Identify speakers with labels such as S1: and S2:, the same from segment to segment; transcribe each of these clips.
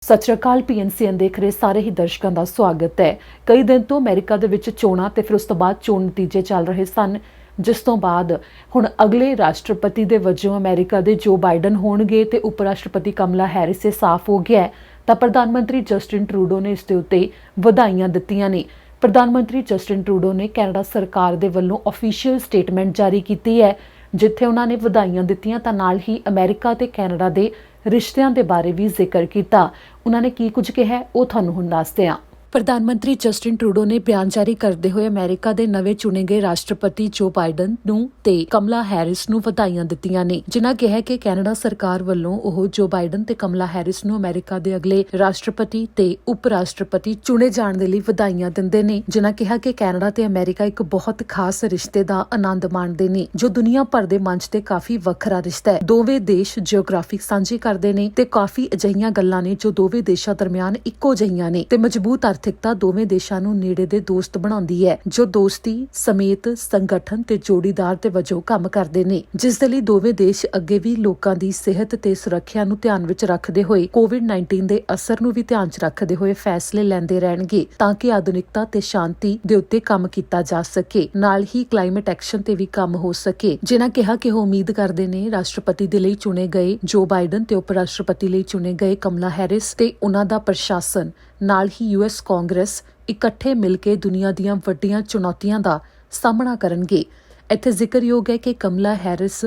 S1: ਸਤਿ ਸ਼੍ਰੀ ਅਕਾਲ। PNCN ਦੇਖ ਰਹੇ ਸਾਰੇ ਹੀ ਦਰਸ਼ਕਾਂ ਦਾ ਸਵਾਗਤ ਹੈ। ਕਈ ਦਿਨ ਤੋਂ ਅਮਰੀਕਾ ਦੇ ਵਿੱਚ ਚੋਣਾਂ ਤੇ ਫਿਰ ਉਸ ਤੋਂ ਬਾਅਦ ਚੋਣ ਨਤੀਜੇ ਚੱਲ ਰਹੇ ਸਨ, ਜਿਸ ਤੋਂ ਬਾਅਦ ਹੁਣ ਅਗਲੇ ਰਾਸ਼ਟਰਪਤੀ ਦੇ ਵਜੋਂ ਅਮਰੀਕਾ ਦੇ ਜੋ ਬਾਈਡਨ ਹੋਣਗੇ ਤੇ ਉਪ ਰਾਸ਼ਟਰਪਤੀ ਕਮਲਾ ਹੈਰਿਸ ਇਹ ਸਾਫ਼ ਹੋ ਗਿਆ ਹੈ। ਤਾਂ ਪ੍ਰਧਾਨ ਮੰਤਰੀ ਜਸਟਿਨ ਟਰੂਡੋ ਨੇ ਇਸ ਦੇ ਉੱਤੇ ਵਧਾਈਆਂ ਦਿੱਤੀਆਂ ਨੇ। ਪ੍ਰਧਾਨ ਮੰਤਰੀ ਜਸਟਿਨ ਟਰੂਡੋ ਨੇ ਕੈਨੇਡਾ ਸਰਕਾਰ ਦੇ ਵੱਲੋਂ ਆਫੀਸ਼ੀਅਲ ਸਟੇਟਮੈਂਟ ਜਾਰੀ ਕੀਤੀ ਹੈ, ਜਿੱਥੇ ਉਹਨਾਂ ਨੇ ਵਧਾਈਆਂ ਦਿੱਤੀਆਂ ਤਾਂ ਨਾਲ ਹੀ ਅਮਰੀਕਾ ਤੇ ਕੈਨੇਡਾ ਦੇ ਰਿਸ਼ਤਿਆਂ ਦੇ ਬਾਰੇ ਵੀ ਜ਼ਿਕਰ ਕੀਤਾ। ਉਹਨਾਂ ਨੇ ਕੀ ਕੁਝ ਕਿਹਾ ਉਹ ਤੁਹਾਨੂੰ ਹੁਣ ਦੱਸਦੇ ਹਾਂ। ਪ੍ਰਧਾਨ ਮੰਤਰੀ ਜਸਟਿਨ ਟਰੂਡੋ ਨੇ ਬਿਆਨ ਜਾਰੀ ਕਰਦੇ ਹੋਏ ਅਮਰੀਕਾ ਦੇ ਨਵੇਂ ਚੁਣੇ ਗਏ ਰਾਸ਼ਟਰਪਤੀ ਜੋ ਬਾਈਡਨ ਨੂੰ ਤੇ ਕਮਲਾ ਹੈਰਿਸ ਨੂੰ ਵਧਾਈਆਂ ਦਿੱਤੀਆਂ ਨੇ, ਜਿਨ੍ਹਾਂ ਕਿਹਾ ਕਿ ਕੈਨੇਡਾ ਸਰਕਾਰ ਵੱਲੋਂ ਉਹ ਜੋ ਬਾਈਡਨ ਤੇ ਕਮਲਾ ਹੈਰਿਸ ਨੂੰ ਅਮਰੀਕਾ ਦੇ ਅਗਲੇ ਰਾਸ਼ਟਰਪਤੀ ਤੇ ਉਪ ਰਾਸ਼ਟਰਪਤੀ ਚੁਣੇ ਜਾਣ ਦੇ ਲਈ ਵਧਾਈਆਂ ਦਿੰਦੇ ਨੇ। ਜਿਨ੍ਹਾਂ ਕਿਹਾ ਕਿ ਕੈਨੇਡਾ ਤੇ ਅਮਰੀਕਾ ਇੱਕ ਬਹੁਤ ਖਾਸ ਰਿਸ਼ਤੇ ਦਾ ਆਨੰਦ ਮਾਣਦੇ ਨੇ, ਜੋ ਦੁਨੀਆ ਭਰ ਦੇ ਮੰਚ ਤੇ ਕਾਫੀ ਵੱਖਰਾ ਰਿਸ਼ਤਾ ਹੈ। ਦੋਵੇਂ ਦੇਸ਼ ਜਿਓਗ੍ਰਾਫਿਕ ਸਾਂਝੇ ਕਰਦੇ ਨੇ ਤੇ ਕਾਫੀ ਅਜਿਹੀਆਂ ਗੱਲਾਂ ਨੇ ਜੋ ਦੋਵੇਂ ਦੇਸ਼ਾਂ ਦਰਮਿਆਨ ਇੱਕੋ ਜਿਹੀਆਂ ਨੇ ਤੇ ਮਜ਼ਬੂਤ ਆਰਥਿਕਤਾ ਦੋਵੇਂ ਦੇਸ਼ਾਂ ਨੂੰ ਨੇੜੇ ਦੇ ਦੋਸਤ ਬਣਾਉਂਦੀ ਹੈ, ਜੋ ਦੋਸਤੀ ਸਮੇਤ ਸੰਗਠਨ ਤੇ ਜੋੜੀਦਾਰ ਦੇ ਵਜੋਂ ਕੰਮ ਕਰਦੇ ਨੇ, ਜਿਸ ਦੇ ਲਈ ਦੋਵੇਂ ਦੇਸ਼ ਅੱਗੇ ਵੀ ਲੋਕਾਂ ਦੀ ਸਿਹਤ ਤੇ ਸੁਰੱਖਿਆ ਨੂੰ ਧਿਆਨ ਵਿੱਚ ਰੱਖਦੇ ਹੋਏ ਕੋਵਿਡ-19 ਦੇ ਅਸਰ ਨੂੰ ਵੀ ਧਿਆਨ 'ਚ ਰੱਖਦੇ ਹੋਏ ਫੈਸਲੇ ਲੈਂਦੇ ਰਹਿਣਗੇ ਤਾਂ ਕਿ ਆਧੁਨਿਕਤਾ ਤੇ ਸ਼ਾਂਤੀ ਦੇ ਉੱਤੇ ਕੰਮ ਕੀਤਾ ਜਾ ਸਕੇ, ਨਾਲ ਹੀ ਕਲਾਈਮੇਟ ਐਕਸ਼ਨ ਤੇ ਵੀ ਕੰਮ ਹੋ ਸਕੇ। ਜਿਨ੍ਹਾਂ ਕਿਹਾ ਕਿ ਉਹ ਉਮੀਦ ਕਰਦੇ ਨੇ ਰਾਸ਼ਟਰਪਤੀ ਦੇ ਲਈ ਚੁਣੇ ਗਏ ਜੋ ਬਾਈਡਨ ਤੇ ਉਪ ਰਾਸ਼ਟਰਪਤੀ ਲਈ ਚੁਣੇ ਗਏ ਕਮਲਾ ਹੈਰਿਸ ਤੇ ਉਹਨਾਂ ਦਾ ਪ੍ਰਸ਼ਾਸਨ ਨਾਲ ਹੀ US ਕਾਂਗਰਸ ਇਕੱਠੇ ਮਿਲ ਕੇ ਦੁਨੀਆ ਦੀਆਂ ਵੱਡੀਆਂ ਚੁਣੌਤੀਆਂ ਦਾ ਸਾਹਮਣਾ ਕਰਨਗੇ। ਇੱਥੇ ਜ਼ਿਕਰਯੋਗ ਹੈ ਕਿ ਕਮਲਾ ਹੈਰਿਸ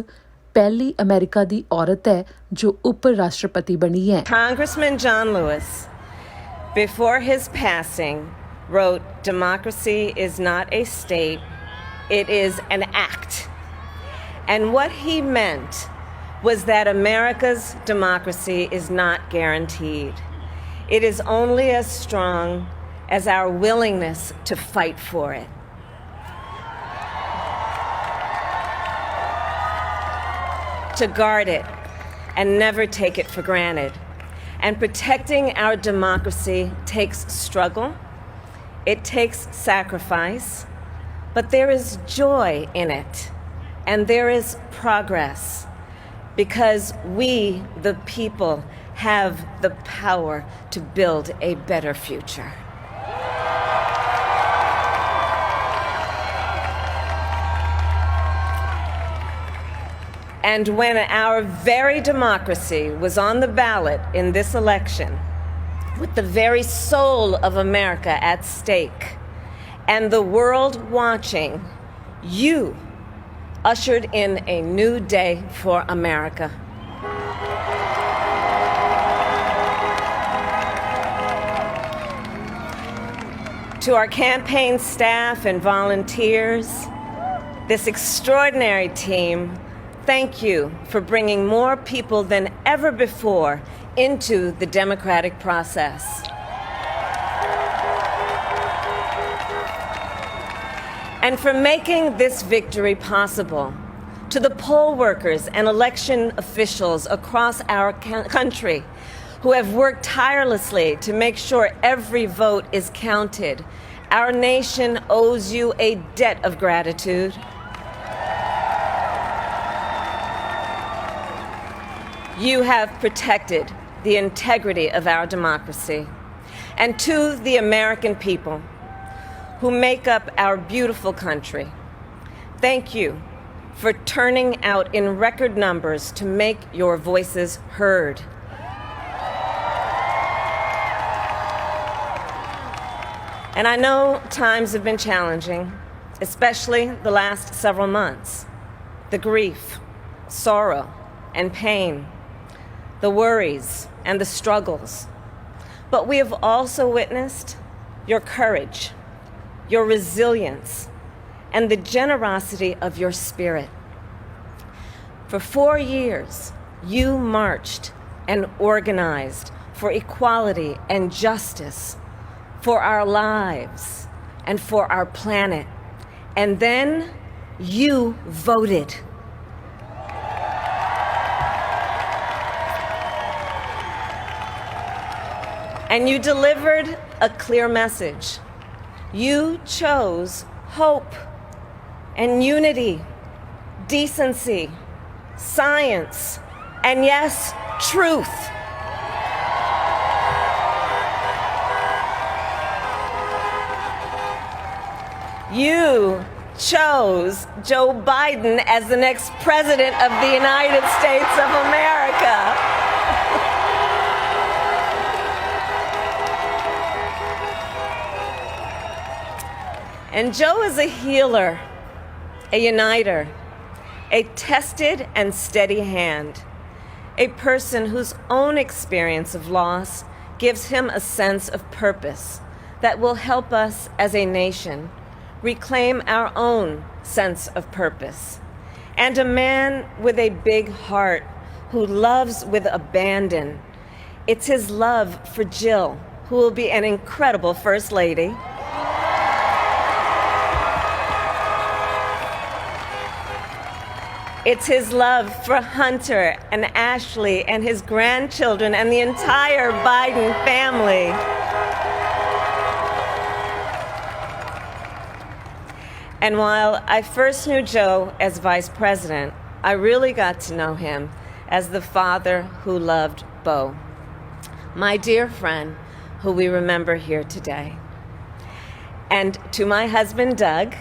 S1: ਪਹਿਲੀ ਅਮਰੀਕਾ ਦੀ ਔਰਤ ਹੈ ਜੋ ਉਪ ਰਾਸ਼ਟਰਪਤੀ ਬਣੀ ਹੈ।
S2: Congressman John Lewis, before his passing, wrote, "Democracy is not a state, it is an act." And what he meant was that America's democracy is not guaranteed. It is only as strong as our willingness to fight for it. To guard it and never take it for granted. And protecting our democracy takes struggle, it takes sacrifice, but there is joy in it, and there is progress, because we, the people, have the power to build a better future. And when our very democracy was on the ballot in this election, with the very soul of America at stake, and the world watching, you ushered in a new day for America. To our campaign staff and volunteers, this extraordinary team, thank you for bringing more people than ever before into the democratic process. And for making this victory possible. To the poll workers and election officials across our country who have worked tirelessly to make sure every vote is counted, our nation owes you a debt of gratitude. You have protected the integrity of our democracy. And to the American people who make up our beautiful country, thank you for turning out in record numbers to make your voices heard. And I know times have been challenging, especially the last several months. The grief, sorrow, and pain, the worries and the struggles. But we have also witnessed your courage, your resilience, and the generosity of your spirit. For 4 years, you marched and organized for equality and justice, for our lives and for our planet. And then you voted. And you delivered a clear message. You chose hope and unity, decency, science, and yes, truth. You chose Joe Biden as the next president of the United States of America. And Joe is a healer, a uniter, a tested and steady hand, a person whose own experience of loss gives him a sense of purpose that will help us as a nation reclaim our own sense of purpose. And a man with a big heart who loves with abandon. It's his love for Jill, who will be an incredible First Lady. It's his love for Hunter and Ashley and his grandchildren and the entire Biden family. And while I first knew Joe as vice president, I really got to know him as the father who loved Beau, my dear friend who we remember here today. And to my husband, Doug,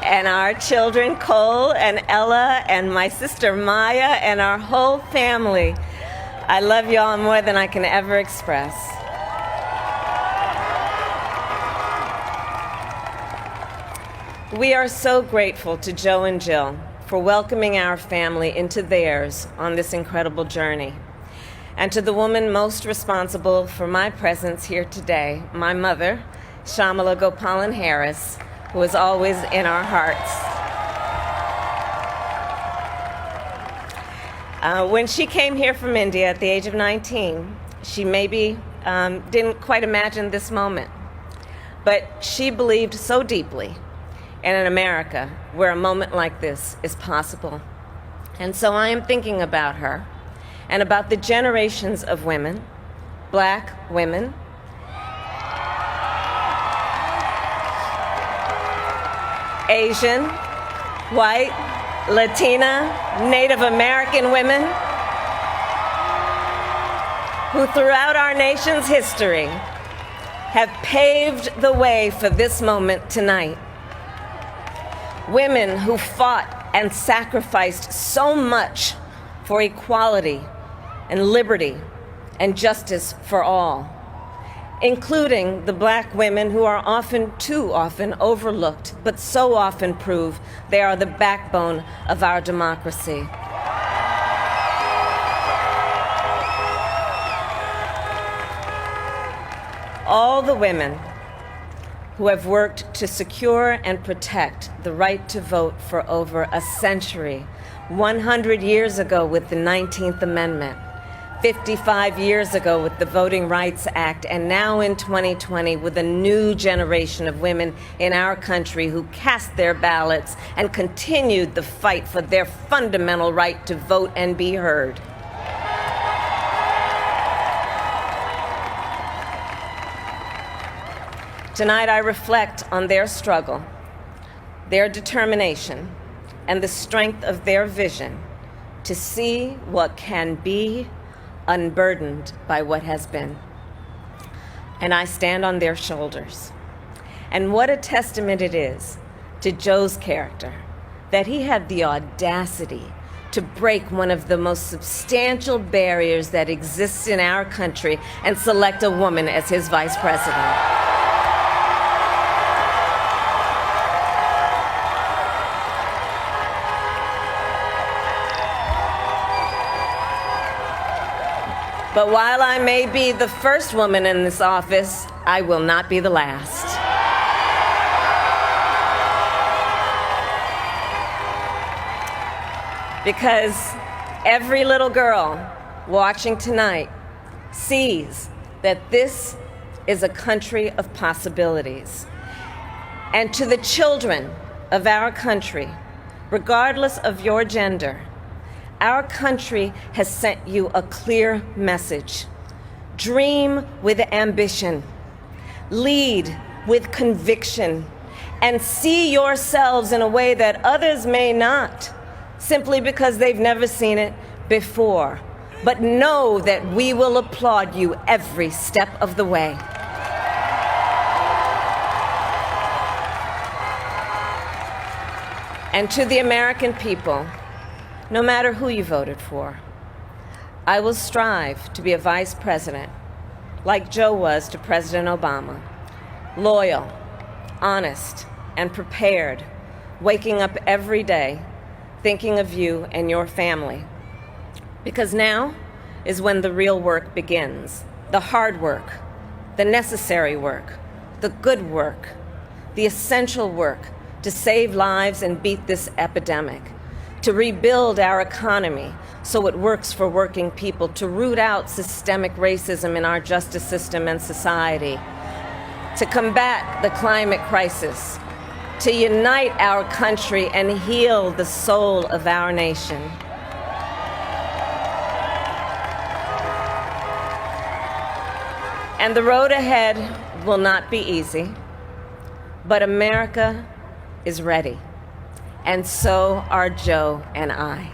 S2: and our children, Cole and Ella, and my sister Maya, and our whole family, I love y'all more than I can ever express. We are so grateful to Joe and Jill for welcoming our family into theirs on this incredible journey. And to the woman most responsible for my presence here today, my mother, Kamala Harris, who is always in our hearts. When she came here from India at the age of 19, she maybe didn't quite imagine this moment, but she believed so deeply in an America where a moment like this is possible. And so I am thinking about her and about the generations of women, Black women, Asian, white, Latina, Native American women who throughout our nation's history have paved the way for this moment tonight. Women who fought and sacrificed so much for equality and liberty and justice for all, including the Black women who are often, too often, overlooked, but so often prove they are the backbone of our democracy. All the women who have worked to secure and protect the right to vote for over a century, 100 years ago with the 19th Amendment, 55 years ago with the Voting Rights Act, and now in 2020 with a new generation of women in our country who cast their ballots and continued the fight for their fundamental right to vote and be heard. Tonight I reflect on their struggle, their determination, and the strength of their vision to see what can be unburdened by what has been. And I stand on their shoulders. And what a testament it is to Joe's character that he had the audacity to break one of the most substantial barriers that exists in our country and select a woman as his vice president. But while I may be the first woman in this office, I will not be the last. Because every little girl watching tonight sees that this is a country of possibilities. And to the children of our country, regardless of your gender, our country has sent you a clear message. Dream with ambition, lead with conviction, and see yourselves in a way that others may not, simply because they've never seen it before. but know that we will applaud you every step of the way. And to the American people, no matter who you voted for, I will strive to be a vice president, like Joe was to President Obama, loyal, honest, and prepared, waking up every day thinking of you and your family. Because now is when the real work begins, the hard work, the necessary work, the good work, the essential work to save lives and beat this epidemic, to rebuild our economy so it works for working people, to root out systemic racism in our justice system and society, to combat the climate crisis, to unite our country and heal the soul of our nation. And the road ahead will not be easy, but America is ready, and so are Joe and I.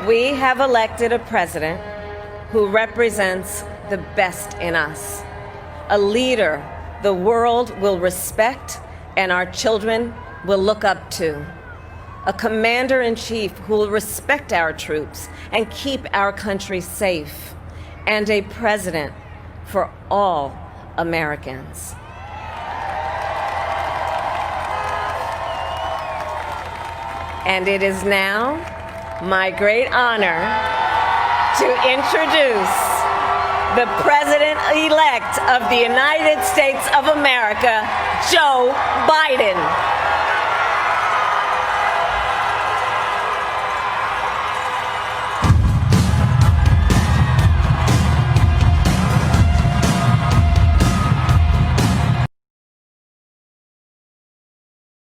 S2: We have elected a president who represents the best in us, a leader the world will respect and our children will look up to, a commander-in-chief who will respect our troops and keep our country safe, and a president for all Americans. And it is now my great honor to introduce the President-elect of the United States of America, Joe Biden.